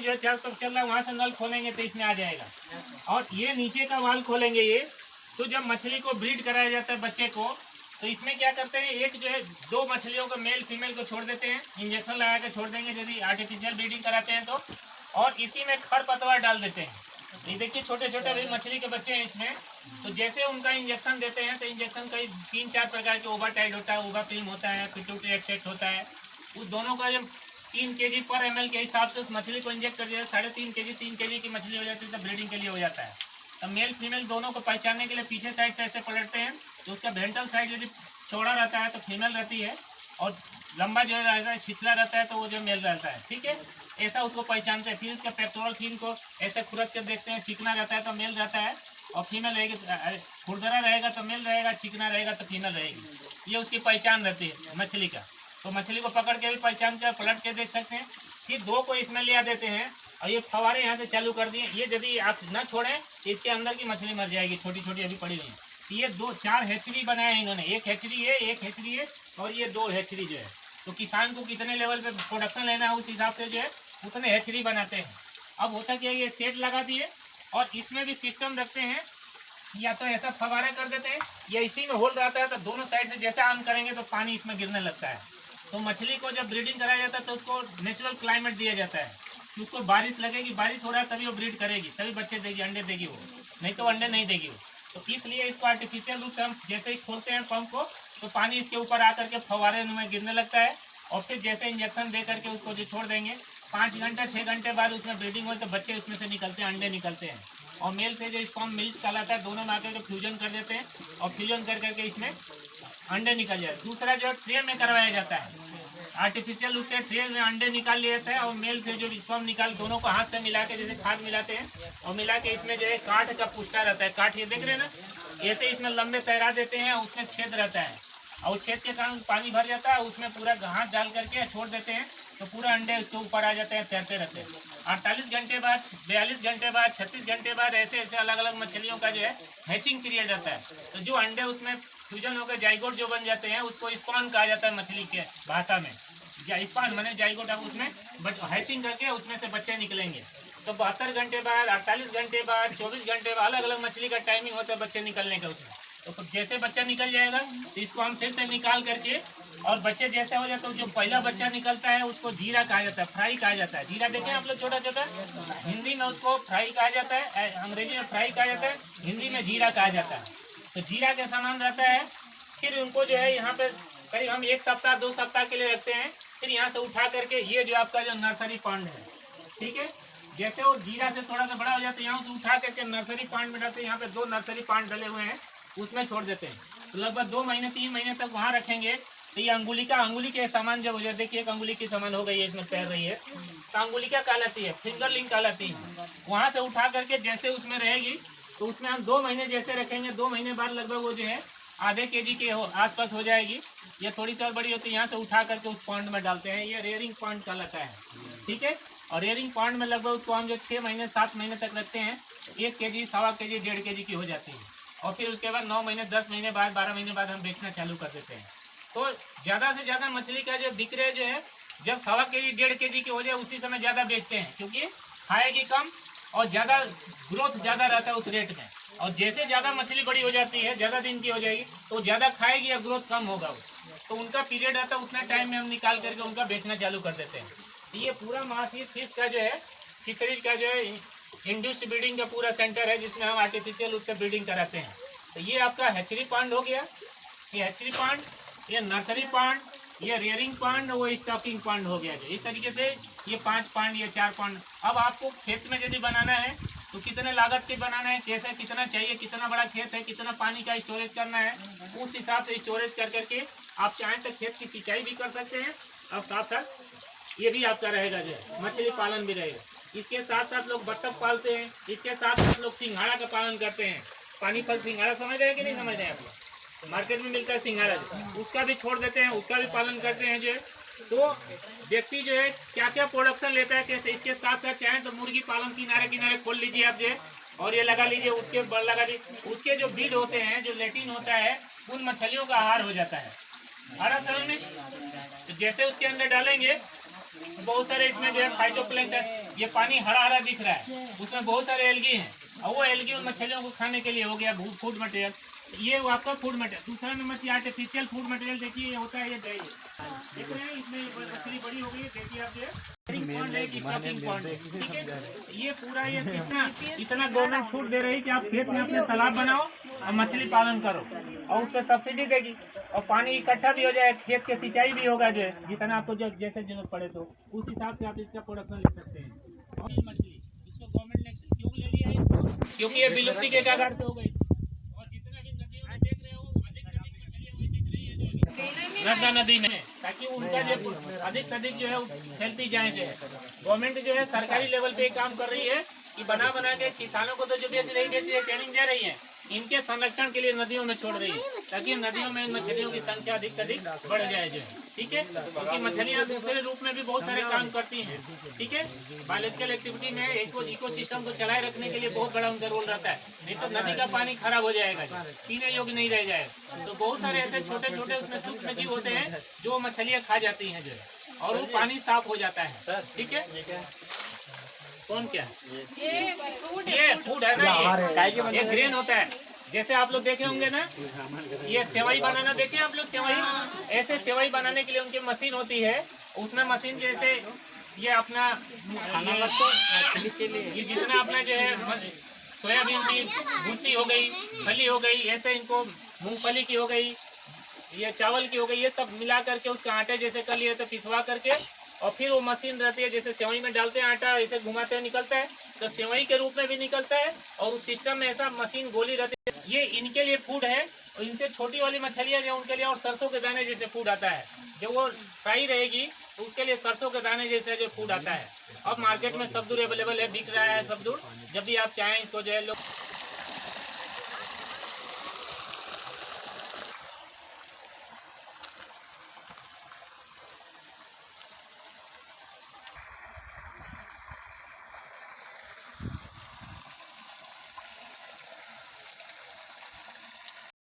जो है चारों तरफ चल रहा है, वहाँ से नल खोलेंगे तो इसमें आ जाएगा। और ये नीचे का वाल खोलेंगे ये, तो जब मछली को ब्रीड कराया जाता है बच्चे को, तो इसमें क्या करते हैं, एक जो है 2 मछलियों को मेल फीमेल को छोड़ देते हैं, इंजेक्शन लगा के छोड़ देंगे यदि आर्टिफिशियल ब्रीडिंग कराते हैं तो। और इसी में खरपतवार डाल देते हैं। ये देखिए छोटे छोटे भी मछली के बच्चे हैं इसमें। तो जैसे उनका इंजेक्शन देते हैं तो इंजेक्शन कई 3-4 प्रकार के ओवाटाइड होता है, ओवाप्रिम होता है, पिट्यूटरी एक्सेक्ट होता है। उस दोनों का जब 3 kg पर ml के हिसाब से उस मछली को इंजेक्ट कर दिया, 3.5 kg 3 kg की मछली हो जाती है, तो ब्रीडिंग के लिए हो जाता है। तो मेल फीमेल दोनों को पहचानने के लिए पीछे साइड से ऐसे पलटते हैं, तो उसका वेंट्रल साइड यदि चौड़ा रहता है तो फीमेल रहती है, और लंबा जो रहता है छिछला रहता है तो वो जो मेल रहता है। ठीक है, ऐसा उसको पहचानते हैं। फिर उसका पेट्रोल फिन को ऐसे खुरद के देखते हैं, चिकना रहता है तो मेल रहता है, और फीमेल रहेगी, खुरदरा रहेगा तो मेल रहेगा, चिकना रहेगा तो फीमेल रहेगी। ये उसकी पहचान रहती है मछली का। तो मछली को पकड़ के भी पहचान कर पलट के देख सकते हैं। फिर 2 को इसमें ले देते हैं, और ये फवारे यहाँ से चालू कर दिए। ये यदि आप न छोड़ें तो इसके अंदर की मछली मर जाएगी, छोटी छोटी अभी पड़ी हुई है। तो ये 4 हैचरी बनाए हैं इन्होंने, एक हैचरी है, एक हैचरी है, और ये 2 हैचरी जो है। तो किसान को कितने लेवल पे प्रोडक्शन लेना है उस हिसाब से जो है उतने हैचरी बनाते हैं। अब होता क्या है, ये सेट लगा दिए, और इसमें भी सिस्टम रखते हैं, या तो ऐसा फवारा कर देते हैं, या इसी में होल रहता है, तो दोनों साइड से जैसे ऑन करेंगे तो पानी इसमें गिरने लगता है। तो मछली को जब ब्रीडिंग कराया जाता है तो उसको नेचुरल क्लाइमेट दिया जाता है कि उसको बारिश लगेगी, बारिश हो रहा है तभी वो ब्रीड करेगी, तभी बच्चे देगी, अंडे देगी वो, नहीं तो अंडे नहीं देगी वो। तो इसलिए इसको आर्टिफिशियल रूप से हम जैसे ही खोलते हैं पंप को, तो पानी इसके ऊपर आकर के फवारे में गिरने लगता है, और फिर जैसे इंजेक्शन दे करके उसको जो छोड़ देंगे, 5 घंटे 6 घंटे बाद उसमें ब्रीडिंग हो तो बच्चे उसमें से निकलते हैं, अंडे निकलते हैं, और मेल से जो स्पर्म मिल्क कहलाता है, दोनों में आकर के फ्यूजन कर देते हैं, और फ्यूजन कर करके इसमें अंडे निकल जाते हैं। दूसरा जो ट्रे में करवाया जाता है, आर्टिफिशियल रूप से ट्रे में अंडे निकाल लिए जाते हैं, और मेल से जो स्पर्म निकाल, दोनों को हाथ से मिला के जैसे खाद मिलाते हैं, और मिला के इसमें जो है काठ का पुष्टा रहता है, काठ ये देख रहे हैं ना, ऐसे इसमें लंबे तैरा देते हैं, उसमें छेद रहता है, और छेद के कारण पानी भर जाता है, उसमें पूरा घास डाल करके छोड़ देते हैं, तो पूरा अंडे उसके ऊपर आ जाते हैं, तैरते रहते हैं। 48 घंटे बाद, 42 घंटे बाद, 36 घंटे बाद ऐसे ऐसे अलग अलग मछलियों का जो है हैचिंग पीरियड रहता है। तो जो अंडे उसमें फ्यूजन होकर जाइगोट जो बन जाते हैं, उसको स्पॉन कहा जाता है मछली के भाषा में। स्पॉन मैंने जाइगोट, अब उसमें हैचिंग करके उसमें से बच्चे निकलेंगे। तो 72 घंटे बाद, 48 घंटे बाद, 24 घंटे बाद, अलग अलग मछली का टाइमिंग होता है बच्चे निकलने का उसमें। तो जैसे बच्चा निकल जाएगा तो इसको हम फिर से निकाल करके, और बच्चे जैसे हो जाते हैं, जो पहला बच्चा निकलता है उसको जीरा कहा जाता है, फ्राई कहा जाता है। जीरा देखें आप लोग, छोटा छोटा, हिंदी में उसको फ्राई कहा जाता है, अंग्रेजी में फ्राई कहा जाता है, हिंदी में जीरा कहा जाता है। तो जीरा के समान रहता है। फिर उनको जो है यहाँ पे करीब हम 1 सप्ताह 2 सप्ताह के लिए रखते हैं। फिर यहाँ से उठा करके ये जो आपका जो नर्सरी पॉन्ड है, ठीक है, जैसे वो जीरा से थोड़ा सा बड़ा हो जाता है, यहाँ से उठा करके नर्सरी पॉन्ड में डालते हैं। यहाँ पे 2 नर्सरी पॉन्ड डले हुए हैं, उसमें छोड़ देते हैं। तो लगभग 2 महीने 3 महीने तक वहाँ रखेंगे। तो ये अंगुली के सामान जब हो जाए, देखिए एक अंगुली की सामान हो गई है, इसमें तैर रही है, तो अंगुलिका कहलाती है, फिंगरलिंग कहलाती है। वहाँ से उठा करके जैसे उसमें रहेगी, तो उसमें हम 2 महीने जैसे रखेंगे, 2 महीने बाद लगभग वो जो है आधे kg के आसपास हो जाएगी, या थोड़ी सी और बड़ी होती है। यहाँ से उठा करके उस पॉन्ड में डालते हैं, ये रेयरिंग पॉन्ड कहलाता है, ठीक है। और रेयरिंग पॉन्ड में लगभग उसको हम जो 6 महीने 7 महीने तक रखते हैं, 1 kg, 1.25 kg, 1.5 kg की हो जाती है। और फिर उसके बाद 9 महीने 10 महीने बाद, 12 महीने बाद हम बेचना चालू कर देते हैं। तो ज़्यादा से ज़्यादा मछली का जो विक्रय जो है, जब 1.25 kg 1.5 kg की हो जाए उसी समय ज़्यादा बेचते हैं, क्योंकि खाएगी कम और ज़्यादा ग्रोथ ज़्यादा रहता है उस रेट में। और जैसे ज़्यादा मछली बड़ी हो जाती है, ज़्यादा दिन की हो जाएगी, तो ज़्यादा खाएगी या ग्रोथ कम होगा वो। तो उनका पीरियड आता है, उतना टाइम में हम निकाल करके उनका बेचना चालू कर देते हैं। तो ये पूरा मार्केट फिश का जो है, फिशरीज का जो है इंड्यूस्ड ब्रीडिंग का पूरा सेंटर है, जिसमें हम आर्टिफिशियल रूप से ब्रीडिंग कराते हैं। तो ये आपका हैचरी पॉन्ड हो गया, ये हैचरी पॉन्ड, ये नर्सरी पॉन्ड, ये रेयरिंग पॉन्ड, वो स्टॉकिंग पॉन्ड हो गया। जो इस तरीके से ये 5 पॉन्ड, ये 4 पॉन्ड। अब आपको खेत में यदि बनाना है तो कितने लागत के बनाना है, कैसे कितना चाहिए, कितना बड़ा खेत है, कितना पानी का स्टोरेज करना है, उस हिसाब से स्टोरेज कर करके आप चाहें तो खेत की सिंचाई भी कर सकते हैं, और साथ साथ ये भी आपका रहेगा, जो है मछली पालन भी रहेगा। इसके साथ साथ लोग बत्तख पालते हैं, इसके साथ साथ लोग सिंघाड़ा का पालन करते हैं। पानी फल सिंघाड़ा समझ रहे हैं कि नहीं समझ रहे हैं आप लोग? तो मार्केट में मिलता है सिंघाड़ा, उसका भी छोड़ देते हैं, उसका भी पालन करते हैं जो है। तो व्यक्ति जो है क्या क्या प्रोडक्शन लेता है, कैसे, इसके साथ साथ चाहें तो मुर्गी पालन किनारे किनारे खोल लीजिए आप जो है, और ये लगा लीजिए, उसके बड़ लगा लीजिए। उसके जो बीड होते हैं, जो लेटिन होता है, उन मछलियों का आहार हो जाता है। आहार समझ में, तो जैसे उसके अंदर डालेंगे बहुत सारे इसमें जो है फाइटोप्लैंक्टन, ये पानी हरा हरा दिख रहा है, उसमें बहुत सारे एल्गी हैं और वो एल्गी उन मछलियों को खाने के लिए हो गया फूड मटेरियल। ये वो आपका फूड मटेरियल। दूसरा नंबर ये आर्टिफिशियल फूड मटेरियल देखिए, ये होता है ये दही, देख रहे हैं इसमें मछली बड़ी हो गई है, देखिए आप पॉन्ड है कि शॉपिंग पॉन्ड है, ठीक है। ये पूरा ये इतना गवर्नमेंट छूट दे रही है कि आप खेत में अपने तालाब बनाओ और मछली पालन करो और उस पर सब्सिडी देगी और पानी इकट्ठा भी हो जाए, खेत के सिंचाई भी होगा, जो है जितना आपको जो जैसे जरूरत पड़े तो उस हिसाब से आप इसका प्रोडक्शन ले सकते हैं। और ये मछली इसको गवर्नमेंट ने क्यों ले लिया है इसको, क्योंकि ये विलुप्ति के कगार पे हो गई और जितना भी नदियों में देख रहे हो अधिक से अधिक मछलियाँ वही दिख रही है नर्मदा नदी में, ताकि उनका जो अधिक से अधिक जो है फैलती जाए। जो है गवर्नमेंट जो है सरकारी लेवल पे काम कर रही है कि बना के किसानों को तो जो बेच रही है ट्रेनिंग दे रही है, इनके संरक्षण के लिए नदियों में छोड़ रही है ताकि नदियों में मछलियों की संख्या अधिक से अधिक बढ़ जाए। जो है ठीक है, क्योंकि मछलियाँ दूसरे रूप में भी बहुत सारे काम करती हैं, ठीक है। बायोलॉजिकल एक्टिविटी में इकोसिस्टम को चलाए रखने के लिए बहुत बड़ा उनका रोल रहता है, नहीं तो नदी का पानी खराब हो जाएगा, पीने योग्य नहीं रह जाएगा। तो बहुत सारे ऐसे छोटे छोटे उसमें सूक्ष्म जीव होते हैं जो मछलियाँ खा जाती हैं जो है, और वो पानी साफ हो जाता है, ठीक है। कौन क्या ये फूड है ना, ये ग्रेन होता है। जैसे आप लोग देखे होंगे ना, ये सेवई बनाना देखे आप लोग, सेवई ऐसे सेवई बनाने के लिए उनकी मशीन होती है, उसमें मशीन जैसे ये अपना ये जितना अपना जो है सोयाबीन की भूसी हो गई, फली हो गई, ऐसे इनको मूंगफली की हो गई, ये चावल की हो गई, ये सब मिला करके उसका आटे जैसे कर लिए तो पिसवा करके और फिर वो मशीन रहती है, जैसे सेवई में डालते हैं आटा ऐसे घुमाते हैं निकलता है, तो सेवई के रूप में भी निकलता है और उस सिस्टम में ऐसा मशीन गोली रहती है। ये इनके लिए फूड है और इनसे छोटी वाली मछलियाँ जो उनके लिए और सरसों के दाने जैसे फूड आता है, जो वो फ्राई रहेगी तो उसके लिए सरसों के दाने जैसे जो फूड आता है। अब मार्केट में सब दूर अवेलेबल है, बिक रहा है सब दूर, जब भी आप चाहें इसको जो है लोग